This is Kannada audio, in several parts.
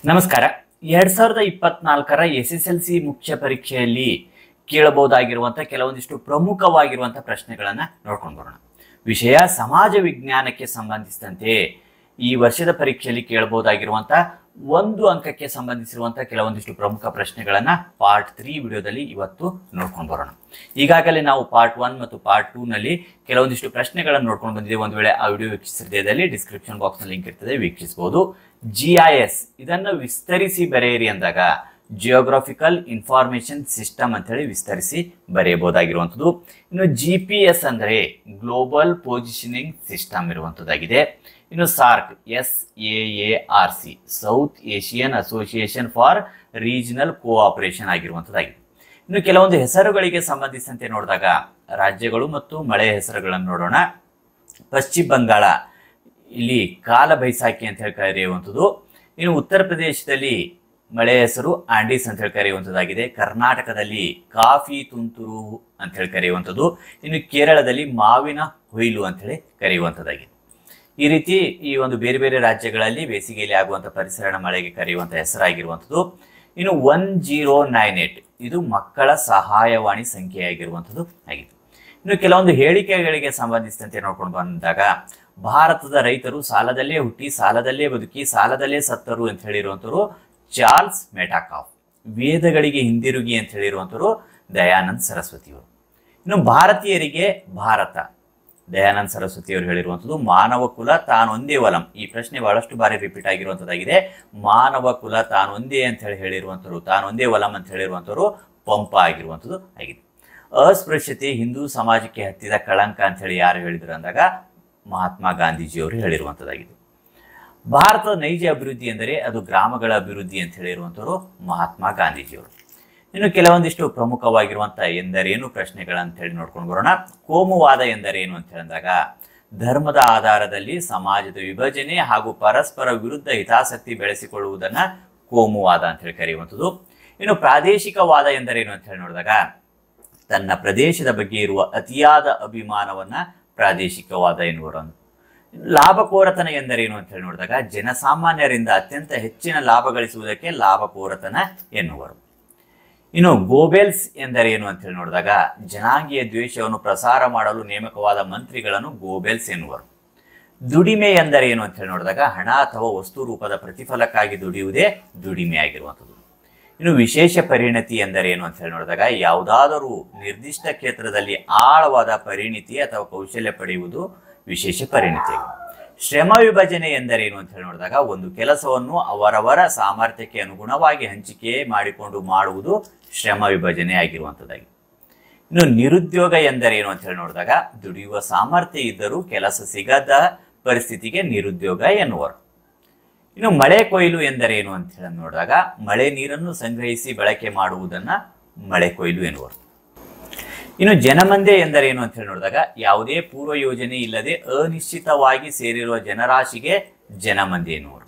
ನಮಸ್ಕಾರ. 2024ರ SSLC ಮುಖ್ಯ ಪರೀಕ್ಷೆಯಲ್ಲಿ ಕೇಳಬಹುದಾಗಿರುವಂತಹ ಕೆಲವೊಂದಿಷ್ಟು ಪ್ರಮುಖವಾಗಿರುವಂತಹ ಪ್ರಶ್ನೆಗಳನ್ನ ನೋಡ್ಕೊಂಡು ಬರೋಣ. ವಿಷಯ ಸಮಾಜ ವಿಜ್ಞಾನಕ್ಕೆ ಸಂಬಂಧಿಸಿದಂತೆ ಈ ವರ್ಷದ ಪರೀಕ್ಷೆಯಲ್ಲಿ ಕೇಳಬಹುದಾಗಿರುವಂತಹ 1 ಅಂಕಕ್ಕೆ ಸಂಬಂಧಿಸಿರುವಂತಹ ಕೆಲವೊಂದಿಷ್ಟು ಪ್ರಮುಖ ಪ್ರಶ್ನೆಗಳನ್ನ ಪಾರ್ಟ್ 3 ವಿಡಿಯೋದಲ್ಲಿ ಇವತ್ತು ನೋಡ್ಕೊಂಡು ಬರೋಣ. ಈಗಾಗಲೇ ನಾವು ಪಾರ್ಟ್ 1 ಮತ್ತು ಪಾರ್ಟ್ 2 ನಲ್ಲಿ ಕೆಲವೊಂದಿಷ್ಟು ಪ್ರಶ್ನೆಗಳನ್ನು ನೋಡ್ಕೊಂಡು ಬಂದಿದ್ದೇವೆ. ಒಂದು ವೇಳೆ ಆ ವಿಡಿಯೋ ವೀಕ್ಷಿಸಿದಲ್ಲಿ ಡಿಸ್ಕ್ರಿಪ್ಷನ್ ಬಾಕ್ಸ್ ನಲ್ಲಿ ಲಿಂಕ್ ಇರ್ತದೆ, ವೀಕ್ಷಿಸಬಹುದು. GIS ಇದನ್ನು ವಿಸ್ತರಿಸಿ ಬರೆಯಿರಿ ಅಂದಾಗ ಜಿಯೋಗ್ರಾಫಿಕಲ್ ಇನ್ಫಾರ್ಮೇಶನ್ ಸಿಸ್ಟಮ್ ಅಂತ ಹೇಳಿ ವಿಸ್ತರಿಸಿ ಬರೆಯಬಹುದಾಗಿರುವಂಥದ್ದು. ಇನ್ನು GPS ಅಂದ್ರೆ ಗ್ಲೋಬಲ್ ಪೊಸಿಷನಿಂಗ್ ಸಿಸ್ಟಮ್ ಇರುವಂಥದ್ದಾಗಿದೆ. ಇನ್ನು SAARC SAARC south Asian association for regional cooperation ಆಗಿರುವಂಥದ್ದಾಗಿದೆ. ಇನ್ನು ಕೆಲವೊಂದು ಹೆಸರುಗಳಿಗೆ ಸಂಬಂಧಿಸಿದಂತೆ ನೋಡಿದಾಗ ರಾಜ್ಯಗಳು ಮತ್ತು ಮಳೆಯ ಹೆಸರುಗಳನ್ನು ನೋಡೋಣ. ಪಶ್ಚಿಮ ಬಂಗಾಳ ಇಲ್ಲಿ ಕಾಲ ಬೈಸಾಖಿ ಅಂತ ಹೇಳಿ ಕರೆಯುವಂಥದ್ದು. ಇನ್ನು ಉತ್ತರ ಪ್ರದೇಶದಲ್ಲಿ ಮಳೆಯ ಹೆಸರು ಆಂಡೀಸ್ ಅಂತ ಹೇಳಿ ಕರೆಯುವಂಥದ್ದಾಗಿದೆ. ಕರ್ನಾಟಕದಲ್ಲಿ ಕಾಫಿ ತುಂತುರು ಅಂತ ಹೇಳಿ ಕರೆಯುವಂಥದ್ದು. ಇನ್ನು ಕೇರಳದಲ್ಲಿ ಮಾವಿನ ಕೊಯ್ಲು ಅಂತ ಹೇಳಿ ಕರೆಯುವಂಥದ್ದಾಗಿದೆ. ಈ ರೀತಿ ಈ ಒಂದು ಬೇರೆ ಬೇರೆ ರಾಜ್ಯಗಳಲ್ಲಿ ಬೇಸಿಗೆಯಲ್ಲಿ ಆಗುವಂತಹ ಪರಿಸರ ಮಳೆಗೆ ಕರೆಯುವಂತಹ ಹೆಸರಾಗಿರುವಂಥದ್ದು. ಇನ್ನು 1098 ಇದು ಮಕ್ಕಳ ಸಹಾಯವಾಣಿ ಸಂಖ್ಯೆಯಾಗಿರುವಂಥದ್ದು ಆಗಿದೆ. ಇನ್ನು ಕೆಲವೊಂದು ಹೇಳಿಕೆಗಳಿಗೆ ಸಂಬಂಧಿಸಿದಂತೆ ನೋಡ್ಕೊಂಡು ಬಂದಾಗ ಭಾರತದ ರೈತರು ಸಾಲದಲ್ಲೇ ಹುಟ್ಟಿ ಸಾಲದಲ್ಲೇ ಬದುಕಿ ಸಾಲದಲ್ಲೇ ಸತ್ತರು ಅಂತ ಹೇಳಿರುವಂಥವ್ರು ಚಾರ್ಲ್ಸ್ ಮೆಟಾಕಾಫ್. ವೇದಗಳಿಗೆ ಹಿಂದಿರುಗಿ ಅಂತ ಹೇಳಿರುವಂಥವ್ರು ದಯಾನಂದ್ ಸರಸ್ವತಿಯವರು. ಇನ್ನು ಭಾರತೀಯರಿಗೆ ಭಾರತ ದಯಾನಂದ್ ಸರಸ್ವತಿ ಅವರು ಹೇಳಿರುವಂಥದ್ದು. ಮಾನವ ಕುಲ ತಾನೊಂದೇ ವಲಂ, ಈ ಪ್ರಶ್ನೆ ಬಹಳಷ್ಟು ಬಾರಿ ರಿಪೀಟ್ ಆಗಿರುವಂಥದ್ದಾಗಿದೆ. ಮಾನವ ಕುಲ ತಾನೊಂದೇ ಅಂತ ಹೇಳಿರುವಂಥವ್ರು, ತಾನೊಂದೇ ವಲಂ ಅಂತ ಹೇಳಿರುವಂಥವ್ರು ಪಂಪ ಆಗಿರುವಂಥದ್ದು ಆಗಿದೆ. ಅಸ್ಪೃಶ್ಯತೆ ಹಿಂದೂ ಸಮಾಜಕ್ಕೆ ಹತ್ತಿದ ಕಳಂಕ ಅಂತ ಹೇಳಿ ಯಾರು ಹೇಳಿದ್ರು ಅಂದಾಗ ಮಹಾತ್ಮ ಗಾಂಧೀಜಿಯವರು ಹೇಳಿರುವಂಥದ್ದಾಗಿದೆ. ಭಾರತದ ನೈಜ ಅಭಿವೃದ್ಧಿ ಎಂದರೆ ಅದು ಗ್ರಾಮಗಳ ಅಭಿವೃದ್ಧಿ ಅಂತ ಹೇಳಿರುವಂಥವ್ರು ಮಹಾತ್ಮ ಗಾಂಧೀಜಿಯವರು. ಇನ್ನು ಕೆಲವೊಂದಿಷ್ಟು ಪ್ರಮುಖವಾಗಿರುವಂತಹ ಎಂದರೇನು ಪ್ರಶ್ನೆಗಳಂತ ಹೇಳಿ ನೋಡ್ಕೊಂಡು ಬರೋಣ. ಕೋಮುವಾದ ಎಂದರೇನು ಅಂತ ಹೇಳಿದಾಗ ಧರ್ಮದ ಆಧಾರದಲ್ಲಿ ಸಮಾಜದ ವಿಭಜನೆ ಹಾಗೂ ಪರಸ್ಪರ ವಿರುದ್ಧ ಹಿತಾಸಕ್ತಿ ಬೆಳೆಸಿಕೊಳ್ಳುವುದನ್ನ ಕೋಮುವಾದ ಅಂತ ಹೇಳಿ ಕರೆಯುವಂಥದ್ದು. ಇನ್ನು ಪ್ರಾದೇಶಿಕವಾದ ಎಂದರೇನು ಅಂತ ಹೇಳಿ ನೋಡಿದಾಗ ತನ್ನ ಪ್ರದೇಶದ ಬಗ್ಗೆ ಇರುವ ಅತಿಯಾದ ಅಭಿಮಾನವನ್ನ ಪ್ರಾದೇಶಿಕವಾದ ಎನ್ನುವರು. ಲಾಭಕೋರತನ ಎಂದರೇನು ಅಂತ ಹೇಳಿ ನೋಡಿದಾಗ ಜನಸಾಮಾನ್ಯರಿಂದ ಅತ್ಯಂತ ಹೆಚ್ಚಿನ ಲಾಭ ಗಳಿಸುವುದಕ್ಕೆ ಲಾಭಕೋರತನ ಎನ್ನುವರು. ಇನ್ನು ಗೋಬೆಲ್ಸ್ ಎಂದರೇನು ಅಂತ ಹೇಳಿ ನೋಡಿದಾಗ ಜನಾಂಗೀಯ ದ್ವೇಷವನ್ನು ಪ್ರಸಾರ ಮಾಡಲು ನೇಮಕವಾದ ಮಂತ್ರಿಗಳನ್ನು ಗೋಬೆಲ್ಸ್ ಎನ್ನುವರು. ದುಡಿಮೆ ಎಂದರೇನು ಅಂತ ಹೇಳಿ ನೋಡಿದಾಗ ಹಣ ಅಥವಾ ವಸ್ತು ರೂಪದ ಪ್ರತಿಫಲಕ್ಕಾಗಿ ದುಡಿಯುವುದೇ ದುಡಿಮೆ ಆಗಿರುವಂಥದ್ದು. ಇನ್ನು ವಿಶೇಷ ಪರಿಣತಿ ಎಂದರೇನು ಅಂತ ಹೇಳಿ ನೋಡಿದಾಗ ಯಾವುದಾದರೂ ನಿರ್ದಿಷ್ಟ ಕ್ಷೇತ್ರದಲ್ಲಿ ಆಳವಾದ ಪರಿಣಿತಿ ಅಥವಾ ಕೌಶಲ್ಯ ಪಡೆಯುವುದು ವಿಶೇಷ ಪರಿಣತಿ. ಶ್ರಮ ವಿಭಜನೆ ಎಂದರೇನು ಅಂತ ಹೇಳಿ ನೋಡಿದಾಗ ಒಂದು ಕೆಲಸವನ್ನು ಅವರವರ ಸಾಮರ್ಥ್ಯಕ್ಕೆ ಅನುಗುಣವಾಗಿ ಹಂಚಿಕೆ ಮಾಡಿಕೊಂಡು ಮಾಡುವುದು ಶ್ರಮ ವಿಭಜನೆ ಆಗಿರುವಂಥದ್ದಾಗಿ. ಇನ್ನು ನಿರುದ್ಯೋಗ ಎಂದರೇನು ಅಂತ ಹೇಳಿ ನೋಡಿದಾಗ ದುಡಿಯುವ ಸಾಮರ್ಥ್ಯ ಇದ್ದರೂ ಕೆಲಸ ಸಿಗದ ಪರಿಸ್ಥಿತಿಗೆ ನಿರುದ್ಯೋಗ ಎನ್ನುವರು. ಇನ್ನು ಮಳೆ ಕೊಯ್ಲು ಎಂದರೇನು ಅಂತ ಹೇಳಿ ನೋಡಿದಾಗ ಮಳೆ ನೀರನ್ನು ಸಂಗ್ರಹಿಸಿ ಬಳಕೆ ಮಾಡುವುದನ್ನ ಮಳೆ ಕೊಯ್ಲು ಎನ್ನುವರು. ಇನ್ನು ಜನಮಂದೆ ಎಂದರೇನು ಅಂತ ಹೇಳಿ ನೋಡಿದಾಗ ಯಾವುದೇ ಪೂರ್ವ ಯೋಜನೆ ಇಲ್ಲದೆ ಅನಿಶ್ಚಿತವಾಗಿ ಸೇರಿರುವ ಜನರಾಶಿಗೆ ಜನಮಂದೆ ಎನ್ನುವರು.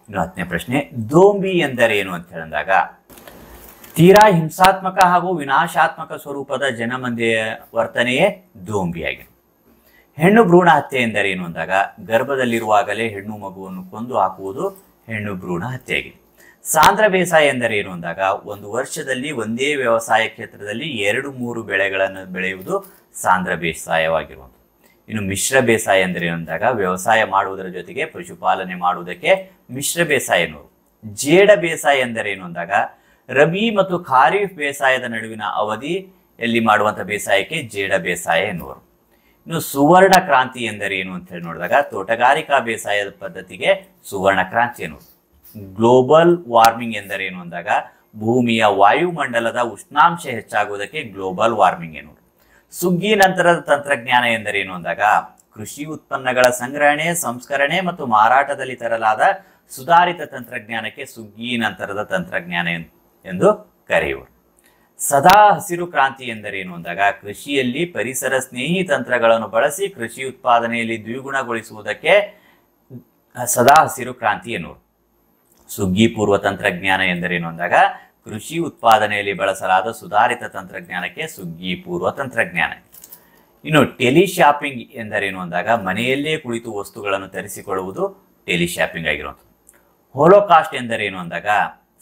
ಇನ್ನು 10ನೇ ಪ್ರಶ್ನೆ ದೋಂಬಿ ಎಂದರೇನು ಅಂತ ಹೇಳಿದಾಗ ತೀರಾ ಹಿಂಸಾತ್ಮಕ ಹಾಗೂ ವಿನಾಶಾತ್ಮಕ ಸ್ವರೂಪದ ಜನಮಂದೆಯ ವರ್ತನೆಯೇ ದೋಂಬಿಯಾಗಿದೆ. ಹೆಣ್ಣು ಭ್ರೂಣ ಹತ್ಯೆ ಎಂದರೇನು ಅಂದಾಗ ಗರ್ಭದಲ್ಲಿರುವಾಗಲೇ ಹೆಣ್ಣು ಮಗುವನ್ನು ಕೊಂದು ಹಾಕುವುದು ಹೆಣ್ಣು ಭ್ರೂಣ ಹತ್ಯೆಯಾಗಿದೆ. ಸಾಂದ್ರ ಬೇಸಾಯ ಎಂದರೇನು ಅಂದಾಗ ಒಂದು ವರ್ಷದಲ್ಲಿ ಒಂದೇ ವ್ಯವಸಾಯ ಕ್ಷೇತ್ರದಲ್ಲಿ 2-3 ಬೆಳೆಗಳನ್ನು ಬೆಳೆಯುವುದು ಸಾಂದ್ರ ಬೇಸಾಯವಾಗಿರುವುದು. ಇನ್ನು ಮಿಶ್ರ ಬೇಸಾಯ ಎಂದರೇನು ಅಂದಾಗ ವ್ಯವಸಾಯ ಮಾಡುವುದರ ಜೊತೆಗೆ ಪಶುಪಾಲನೆ ಮಾಡುವುದಕ್ಕೆ ಮಿಶ್ರ ಬೇಸಾಯ ಎನ್ನುವರು. ಜೇಡ ಬೇಸಾಯ ಎಂದರೇನು ಅಂದಾಗ ರಬಿ ಮತ್ತು ಖಾರಿಫ್ ಬೇಸಾಯದ ನಡುವಿನ ಅವಧಿಯಲ್ಲಿ ಮಾಡುವಂತಹ ಬೇಸಾಯಕ್ಕೆ ಜೇಡ ಬೇಸಾಯ ಎನ್ನುವರು. ಇನ್ನು ಸುವರ್ಣ ಕ್ರಾಂತಿ ಎಂದರೇನು ಅಂತ ಹೇಳಿ ನೋಡಿದಾಗ ತೋಟಗಾರಿಕಾ ಬೇಸಾಯದ ಪದ್ಧತಿಗೆ ಸುವರ್ಣ ಕ್ರಾಂತಿ ಎನ್ನುವರು. ಗ್ಲೋಬಲ್ ವಾರ್ಮಿಂಗ್ ಎಂದರೇನು ಅಂದಾಗ ಭೂಮಿಯ ವಾಯುಮಂಡಲದ ಉಷ್ಣಾಂಶ ಹೆಚ್ಚಾಗುವುದಕ್ಕೆ ಗ್ಲೋಬಲ್ ವಾರ್ಮಿಂಗ್ ಎನ್ನುವರು. ಸುಗ್ಗಿ ನಂತರದ ತಂತ್ರಜ್ಞಾನ ಎಂದರೇನು ಅಂದಾಗ ಕೃಷಿ ಉತ್ಪನ್ನಗಳ ಸಂಗ್ರಹಣೆ, ಸಂಸ್ಕರಣೆ ಮತ್ತು ಮಾರಾಟದಲ್ಲಿ ತರಲಾದ ಸುಧಾರಿತ ತಂತ್ರಜ್ಞಾನಕ್ಕೆ ಸುಗ್ಗಿ ನಂತರದ ತಂತ್ರಜ್ಞಾನ ಎಂದು ಕರೆಯುವರು. ಸದಾ ಹಸಿರು ಕ್ರಾಂತಿ ಎಂದರೇನು ಅಂದಾಗ ಕೃಷಿಯಲ್ಲಿ ಪರಿಸರ ಸ್ನೇಹಿ ತಂತ್ರಗಳನ್ನು ಬಳಸಿ ಕೃಷಿ ಉತ್ಪಾದನೆಯಲ್ಲಿ ದ್ವಿಗುಣಗೊಳಿಸುವುದಕ್ಕೆ ಸದಾ ಹಸಿರು ಕ್ರಾಂತಿ ಎನ್ನುವರು. ಸುಗ್ಗಿ ಪೂರ್ವ ತಂತ್ರಜ್ಞಾನ ಎಂದರೇನು ಅಂದಾಗ ಕೃಷಿ ಉತ್ಪಾದನೆಯಲ್ಲಿ ಬಳಸಲಾದ ಸುಧಾರಿತ ತಂತ್ರಜ್ಞಾನಕ್ಕೆ ಸುಗ್ಗಿ ಪೂರ್ವ ತಂತ್ರಜ್ಞಾನ. ಇನ್ನು ಟೆಲಿಶಾಪಿಂಗ್ ಎಂದರೇನು ಅಂದಾಗ ಮನೆಯಲ್ಲೇ ಕುಳಿತು ವಸ್ತುಗಳನ್ನು ತರಿಸಿಕೊಳ್ಳುವುದು ಟೆಲಿಶಾಪಿಂಗ್ ಆಗಿರುವಂಥದ್ದು. ಹೋಲೋಕಾಸ್ಟ್ ಎಂದರೇನು ಅಂದಾಗ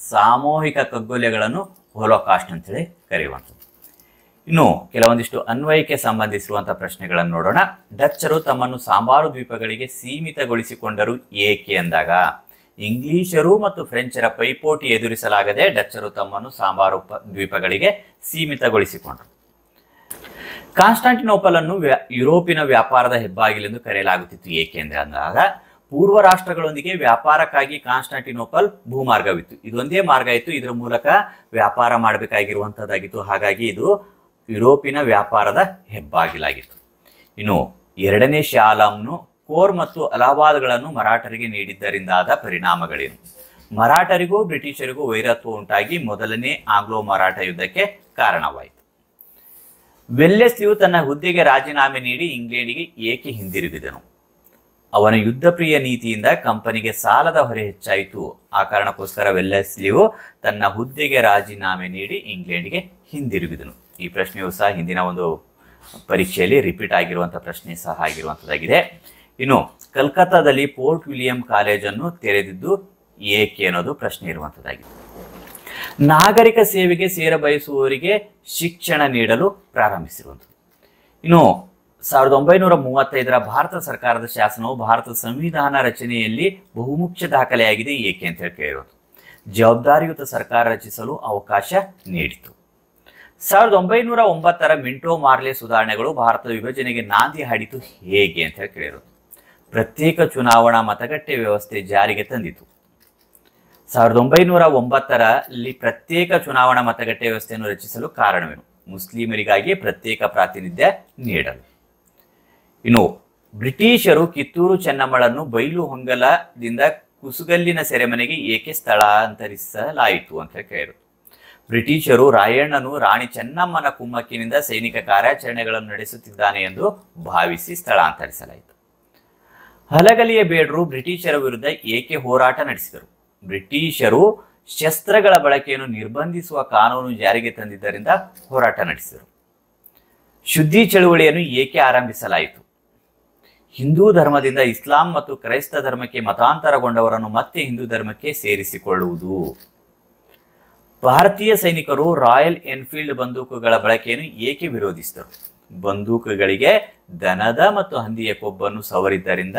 ಸಾಮೂಹಿಕ ಕಗ್ಗೊಲೆಗಳನ್ನು ಹೋಲೋಕಾಸ್ಟ್ ಅಂತೇಳಿ ಕರೆಯುವಂಥದ್ದು. ಇನ್ನು ಕೆಲವೊಂದಿಷ್ಟು ಅನ್ವಯಕ್ಕೆ ಸಂಬಂಧಿಸಿರುವಂತಹ ಪ್ರಶ್ನೆಗಳನ್ನು ನೋಡೋಣ. ಡಚ್ಚರು ತಮ್ಮನ್ನು ಸಾಂಬಾರು ದ್ವೀಪಗಳಿಗೆ ಸೀಮಿತಗೊಳಿಸಿಕೊಂಡರು ಏಕೆ ಅಂದಾಗ ಇಂಗ್ಲಿಷರು ಮತ್ತು ಫ್ರೆಂಚರ ಪೈಪೋಟಿ ಎದುರಿಸಲಾಗದೆ ಡಚ್ಚರು ತಮ್ಮನ್ನು ಸಾಂಬಾರು ದ್ವೀಪಗಳಿಗೆ ಸೀಮಿತಗೊಳಿಸಿಕೊಂಡರು. ಕಾನ್ಸ್ಟಾಂಟಿನೋಪಲ್ ಅನ್ನು ಯುರೋಪಿನ ವ್ಯಾಪಾರದ ಹೆಬ್ಬಾಗಿಲೆಂದು ಕರೆಯಲಾಗುತ್ತಿತ್ತು ಏಕೆ ಅಂದಾಗ ಪೂರ್ವ ರಾಷ್ಟ್ರಗಳೊಂದಿಗೆ ವ್ಯಾಪಾರಕ್ಕಾಗಿ ಕಾನ್ಸ್ಟಾಂಟಿನೋಪಲ್ ಭೂಮಾರ್ಗವಿತ್ತು. ಇದೊಂದೇ ಮಾರ್ಗ ಇತ್ತು, ಇದರ ಮೂಲಕ ವ್ಯಾಪಾರ ಮಾಡಬೇಕಾಗಿರುವಂತಹದ್ದಾಗಿತ್ತು. ಹಾಗಾಗಿ ಇದು ಯುರೋಪಿನ ವ್ಯಾಪಾರದ ಹೆಬ್ಬಾಗಿಲಾಗಿತ್ತು. ಇನ್ನು ಎರಡನೇ ಶಾ ಆಲಂನು ಕೋರ್ ಮತ್ತು ಅಲಹಾಬಾದ್ಗಳನ್ನು ಮರಾಠರಿಗೆ ನೀಡಿದ್ದರಿಂದಾದ ಪರಿಣಾಮಗಳೇನು? ಮರಾಠರಿಗೂ ಬ್ರಿಟಿಷರಿಗೂ ವೈರತ್ವ ಉಂಟಾಗಿ ಮೊದಲನೇ ಆಂಗ್ಲೋ ಮರಾಠ ಯುದ್ಧಕ್ಕೆ ಕಾರಣವಾಯಿತು. ವೆಲ್ಲೆಸ್ಲಿಯು ತನ್ನ ಹುದ್ದೆಗೆ ರಾಜೀನಾಮೆ ನೀಡಿ ಇಂಗ್ಲೆಂಡಿಗೆ ಏಕೆ ಹಿಂದಿರುಗಿದನು? ಅವನ ಯುದ್ಧಪ್ರಿಯ ನೀತಿಯಿಂದ ಕಂಪನಿಗೆ ಸಾಲದ ಹೊರೆ ಹೆಚ್ಚಾಯಿತು. ಆ ಕಾರಣಕ್ಕೋಸ್ಕರ ವೆಲ್ಲೆಸ್ಲಿಯು ತನ್ನ ಹುದ್ದೆಗೆ ರಾಜೀನಾಮೆ ನೀಡಿ ಇಂಗ್ಲೆಂಡ್ಗೆ ಹಿಂದಿರುಗಿದನು. ಈ ಪ್ರಶ್ನೆಯು ಸಹ ಹಿಂದಿನ ಒಂದು ಪರೀಕ್ಷೆಯಲ್ಲಿ ರಿಪೀಟ್ ಆಗಿರುವಂತಹ ಪ್ರಶ್ನೆ ಸಹ ಆಗಿರುವಂತದ್ದಾಗಿದೆ. ಇನ್ನು ಕಲ್ಕತ್ತಾದಲ್ಲಿ ಪೋರ್ಟ್ ವಿಲಿಯಂ ಕಾಲೇಜನ್ನು ತೆರೆದಿದ್ದು ಏಕೆ ಅನ್ನೋದು ಪ್ರಶ್ನೆ ಇರುವಂತದ್ದಾಗಿದೆ. ನಾಗರಿಕ ಸೇವೆಗೆ ಸೇರ ಬಯಸುವವರಿಗೆ ಶಿಕ್ಷಣ ನೀಡಲು ಪ್ರಾರಂಭಿಸಿರುವಂಥದ್ದು. ಇನ್ನು 1935ರ ಭಾರತ ಸರ್ಕಾರದ ಶಾಸನವು ಭಾರತದ ಸಂವಿಧಾನ ರಚನೆಯಲ್ಲಿ ಬಹುಮುಖ್ಯ ದಾಖಲೆಯಾಗಿದೆ ಏಕೆ ಅಂತ ಹೇಳಿ ಕೇಳಿರೋದು. ಜವಾಬ್ದಾರಿಯುತ ಸರ್ಕಾರ ರಚಿಸಲು ಅವಕಾಶ ನೀಡಿತು. 1909ರ ಮಿಂಟೋ ಮಾರ್ಲೆ ಸುಧಾರಣೆಗಳು ಭಾರತದ ವಿಭಜನೆಗೆ ನಾಂದಿ ಹಾಡಿತು ಹೇಗೆ ಅಂತ ಹೇಳಿ ಕೇಳಿರೋದು. ಪ್ರತ್ಯೇಕ ಚುನಾವಣಾ ಮತಗಟ್ಟೆ ವ್ಯವಸ್ಥೆ ಜಾರಿಗೆ ತಂದಿತು. 1909ರಲ್ಲಿ ಪ್ರತ್ಯೇಕ ಚುನಾವಣಾ ಮತಗಟ್ಟೆ ವ್ಯವಸ್ಥೆಯನ್ನು ರಚಿಸಲು ಕಾರಣವೇನು? ಮುಸ್ಲಿಮರಿಗಾಗಿ ಪ್ರತ್ಯೇಕ ಪ್ರಾತಿನಿಧ್ಯ ನೀಡಲು. ಇನ್ನು ಬ್ರಿಟಿಷರು ಕಿತ್ತೂರು ಚೆನ್ನಮ್ಮಳನ್ನು ಬೈಲು ಹೊಂಗಲದಿಂದ ಕುಸುಗಲ್ಲಿನ ಸೆರೆಮನೆಗೆ ಏಕೆ ಸ್ಥಳಾಂತರಿಸಲಾಯಿತು ಅಂತ ಕೇಳಿದರು. ಬ್ರಿಟಿಷರು ರಾಯಣ್ಣನು ರಾಣಿ ಚೆನ್ನಮ್ಮನ ಕುಮ್ಮಕ್ಕಿನಿಂದ ಸೈನಿಕ ಕಾರ್ಯಾಚರಣೆಗಳನ್ನು ನಡೆಸುತ್ತಿದ್ದಾನೆ ಎಂದು ಭಾವಿಸಿ ಸ್ಥಳಾಂತರಿಸಲಾಯಿತು. ಹಲಗಲಿಯ ಬೇಡರು ಬ್ರಿಟಿಷರ ವಿರುದ್ಧ ಏಕೆ ಹೋರಾಟ ನಡೆಸಿದರು? ಬ್ರಿಟಿಷರು ಶಸ್ತ್ರಗಳ ಬಳಕೆಯನ್ನು ನಿರ್ಬಂಧಿಸುವ ಕಾನೂನು ಜಾರಿಗೆ ತಂದಿದ್ದರಿಂದ ಹೋರಾಟ ನಡೆಸಿದರು. ಶುದ್ಧಿ ಚಳುವಳಿಯನ್ನು ಏಕೆ ಆರಂಭಿಸಲಾಯಿತು? ಹಿಂದೂ ಧರ್ಮದಿಂದ ಇಸ್ಲಾಂ ಮತ್ತು ಕ್ರೈಸ್ತ ಧರ್ಮಕ್ಕೆ ಮತಾಂತರಗೊಂಡವರನ್ನು ಮತ್ತೆ ಹಿಂದೂ ಧರ್ಮಕ್ಕೆ ಸೇರಿಸಿಕೊಳ್ಳುವುದು. ಭಾರತೀಯ ಸೈನಿಕರು ರಾಯಲ್ ಎನ್ಫೀಲ್ಡ್ ಬಂದೂಕುಗಳ ಬಳಕೆಯನ್ನು ಏಕೆ ವಿರೋಧಿಸಿದರು? ಬಂದೂಕುಗಳಿಗೆ ದನದ ಮತ್ತು ಹಂದಿಯ ಕೊಬ್ಬನ್ನು ಸವರಿದ್ದರಿಂದ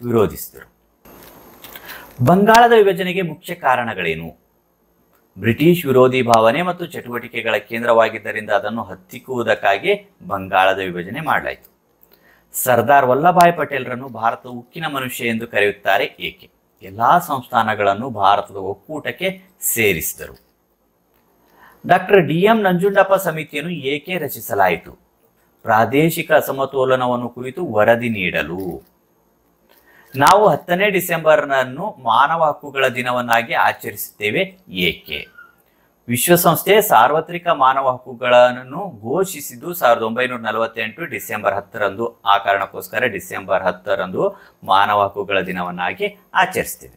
ವಿರೋಧಿಸಿದರು. ಬಂಗಾಳದ ವಿಭಜನೆಗೆ ಮುಖ್ಯ ಕಾರಣಗಳೇನು? ಬ್ರಿಟಿಷ್ ವಿರೋಧಿ ಭಾವನೆ ಮತ್ತು ಚಟುವಟಿಕೆಗಳ ಕೇಂದ್ರವಾಗಿದ್ದರಿಂದ ಅದನ್ನು ಹತ್ತಿಕ್ಕುವುದಕ್ಕಾಗಿ ಬಂಗಾಳದ ವಿಭಜನೆ ಮಾಡಲಾಯಿತು. ಸರ್ದಾರ್ ವಲ್ಲಭಾಯ್ ಪಟೇಲ್ರನ್ನು ಭಾರತದ ಉಕ್ಕಿನ ಮನುಷ್ಯ ಎಂದು ಕರೆಯುತ್ತಾರೆ ಏಕೆ? ಎಲ್ಲಾ ಸಂಸ್ಥಾನಗಳನ್ನು ಭಾರತದ ಒಕ್ಕೂಟಕ್ಕೆ ಸೇರಿಸಿದರು. ಡಾಕ್ಟರ್ ಡಿ.ಎಂ. ನಂಜುಂಡಪ್ಪ ಸಮಿತಿಯನ್ನು ಏಕೆ ರಚಿಸಲಾಯಿತು? ಪ್ರಾದೇಶಿಕ ಅಸಮತೋಲನವನ್ನು ಕುರಿತು ವರದಿ ನೀಡಲು. ನಾವು 10ನೇ ಡಿಸೆಂಬರ್ನನ್ನು ಮಾನವ ಹಕ್ಕುಗಳ ದಿನವನ್ನಾಗಿ ಆಚರಿಸುತ್ತೇವೆ ಏಕೆ? ವಿಶ್ವಸಂಸ್ಥೆ ಸಾರ್ವತ್ರಿಕ ಮಾನವ ಹಕ್ಕುಗಳನ್ನು ಘೋಷಿಸಿದ್ದು 1948 ಡಿಸೆಂಬರ್ 10ರಂದು. ಆ ಕಾರಣಕ್ಕೋಸ್ಕರ ಡಿಸೆಂಬರ್ 10ರಂದು ಮಾನವ ಹಕ್ಕುಗಳ ದಿನವನ್ನಾಗಿ ಆಚರಿಸ್ತೇವೆ.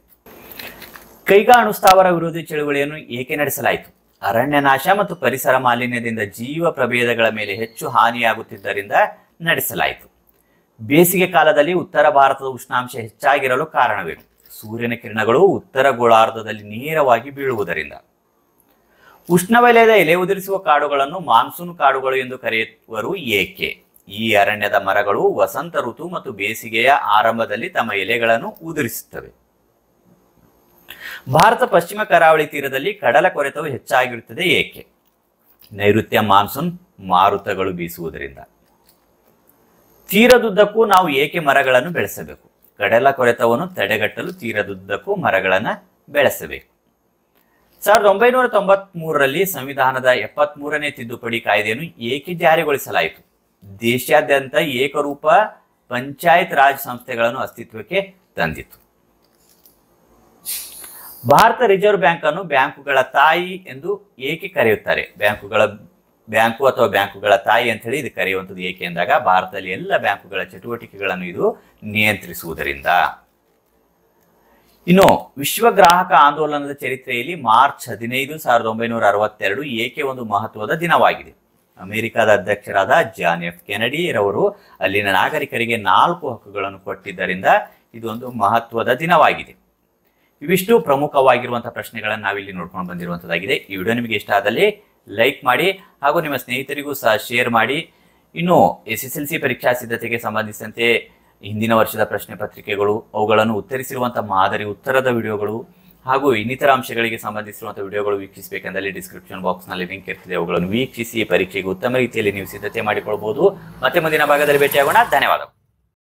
ಕೈಗಾ ಅಣುಸ್ಥಾವರ ವಿರೋಧಿ ಚಳುವಳಿಯನ್ನು ಏಕೆ ನಡೆಸಲಾಯಿತು? ಅರಣ್ಯ ನಾಶ ಮತ್ತು ಪರಿಸರ ಮಾಲಿನ್ಯದಿಂದ ಜೀವ ಪ್ರಭೇದಗಳ ಮೇಲೆ ಹೆಚ್ಚು ಹಾನಿಯಾಗುತ್ತಿದ್ದರಿಂದ ನಡೆಸಲಾಯಿತು. ಬೇಸಿಗೆ ಕಾಲದಲ್ಲಿ ಉತ್ತರ ಭಾರತದ ಉಷ್ಣಾಂಶ ಹೆಚ್ಚಾಗಿರಲು ಕಾರಣವೇನು? ಸೂರ್ಯನ ಕಿರಣಗಳು ಉತ್ತರ ಗೋಳಾರ್ಧದಲ್ಲಿ ನೇರವಾಗಿ ಬೀಳುವುದರಿಂದ. ಉಷ್ಣವಲಯದ ಎಲೆ ಉದುರಿಸುವ ಕಾಡುಗಳನ್ನು ಮಾನ್ಸೂನ್ ಕಾಡುಗಳು ಎಂದು ಕರೆಯುವರು ಏಕೆ? ಈ ಅರಣ್ಯದ ಮರಗಳು ವಸಂತ ಋತು ಮತ್ತು ಬೇಸಿಗೆಯ ಆರಂಭದಲ್ಲಿ ತಮ್ಮ ಎಲೆಗಳನ್ನು ಉದುರಿಸುತ್ತವೆ. ಭಾರತ ಪಶ್ಚಿಮ ಕರಾವಳಿ ತೀರದಲ್ಲಿ ಕಡಲ ಕೊರೆತವು ಹೆಚ್ಚಾಗಿರುತ್ತದೆ ಏಕೆ? ನೈಋತ್ಯ ಮಾನ್ಸೂನ್ ಮಾರುತಗಳು ಬೀಸುವುದರಿಂದ. ತೀರದುದ್ದಕ್ಕೂ ನಾವು ಏಕೆ ಮರಗಳನ್ನು ಬೆಳೆಸಬೇಕು? ಕಡಲ ಕೊರೆತವನ್ನು ತಡೆಗಟ್ಟಲು ತೀರದುದ್ದಕ್ಕೂ ಮರಗಳನ್ನು ಬೆಳೆಸಬೇಕು. 1993ರಲ್ಲಿ ಸಂವಿಧಾನದ 73ನೇ ತಿದ್ದುಪಡಿ ಕಾಯ್ದೆಯನ್ನು ಏಕೆ ಜಾರಿಗೊಳಿಸಲಾಯಿತು? ದೇಶಾದ್ಯಂತ ಏಕರೂಪ ಪಂಚಾಯತ್ ರಾಜ್ ಸಂಸ್ಥೆಗಳನ್ನು ಅಸ್ತಿತ್ವಕ್ಕೆ ತಂದಿತು. ಭಾರತ ರಿಸರ್ವ್ ಬ್ಯಾಂಕ್ ಅನ್ನು ಬ್ಯಾಂಕುಗಳ ತಾಯಿ ಎಂದು ಏಕೆ ಕರೆಯುತ್ತಾರೆ? ಬ್ಯಾಂಕುಗಳ ತಾಯಿ ಅಂತ ಹೇಳಿ ಇದು ಕರೆಯುವಂಥದ್ದು ಏಕೆ ಎಂದಾಗ ಭಾರತದಲ್ಲಿ ಎಲ್ಲ ಬ್ಯಾಂಕುಗಳ ಚಟುವಟಿಕೆಗಳನ್ನು ಇದು ನಿಯಂತ್ರಿಸುವುದರಿಂದ. ಇನ್ನು ವಿಶ್ವ ಗ್ರಾಹಕ ಆಂದೋಲನದ ಚರಿತ್ರೆಯಲ್ಲಿ ಮಾರ್ಚ್ 15, 1962 ಏಕೆ ಒಂದು ಮಹತ್ವದ ದಿನವಾಗಿದೆ? ಅಮೆರಿಕದ ಅಧ್ಯಕ್ಷರಾದ ಜಾನ್ ಎಫ್ ಕೆನಡಿ ರವರು ಅಲ್ಲಿನ ನಾಗರಿಕರಿಗೆ 4 ಹಕ್ಕುಗಳನ್ನು ಕೊಟ್ಟಿದ್ದರಿಂದ ಇದೊಂದು ಮಹತ್ವದ ದಿನವಾಗಿದೆ. ಇವಿಷ್ಟು ಪ್ರಮುಖವಾಗಿರುವಂತಹ ಪ್ರಶ್ನೆಗಳನ್ನು ನಾವಿಲ್ಲಿ ನೋಡ್ಕೊಂಡು ಬಂದಿರುವಂತದ್ದಾಗಿದೆ. ಈ ವಿಡಿಯೋ ನಿಮಗೆ ಇಷ್ಟ ಆದಲ್ಲಿ ಲೈಕ್ ಮಾಡಿ ಹಾಗೂ ನಿಮ್ಮ ಸ್ನೇಹಿತರಿಗೂ ಸಹ ಶೇರ್ ಮಾಡಿ. ಇನ್ನು SSLC ಪರೀಕ್ಷಾ ಸಿದ್ಧತೆಗೆ ಸಂಬಂಧಿಸಿದಂತೆ ಹಿಂದಿನ ವರ್ಷದ ಪ್ರಶ್ನೆ ಪತ್ರಿಕೆಗಳು, ಅವುಗಳನ್ನು ಉತ್ತರಿಸಿರುವಂತಹ ಮಾದರಿ ಉತ್ತರದ ವಿಡಿಯೋಗಳು ಹಾಗೂ ಇನ್ನಿತರ ಅಂಶಗಳಿಗೆ ಸಂಬಂಧಿಸಿರುವಂತಹ ವಿಡಿಯೋಗಳು ವೀಕ್ಷಿಸಬೇಕೆಂದಲ್ಲಿ ಡಿಸ್ಕ್ರಿಪ್ಷನ್ ಬಾಕ್ಸ್ ನಲ್ಲಿ ಲಿಂಕ್ ಇರ್ತದೆ. ಅವುಗಳನ್ನು ವೀಕ್ಷಿಸಿ ಪರೀಕ್ಷೆಗೆ ಉತ್ತಮ ರೀತಿಯಲ್ಲಿ ನೀವು ಸಿದ್ಧತೆ ಮಾಡಿಕೊಳ್ಳಬಹುದು. ಮತ್ತೆ ಮುಂದಿನ ಭಾಗದಲ್ಲಿ ಭೇಟಿಯಾಗೋಣ. ಧನ್ಯವಾದಗಳು.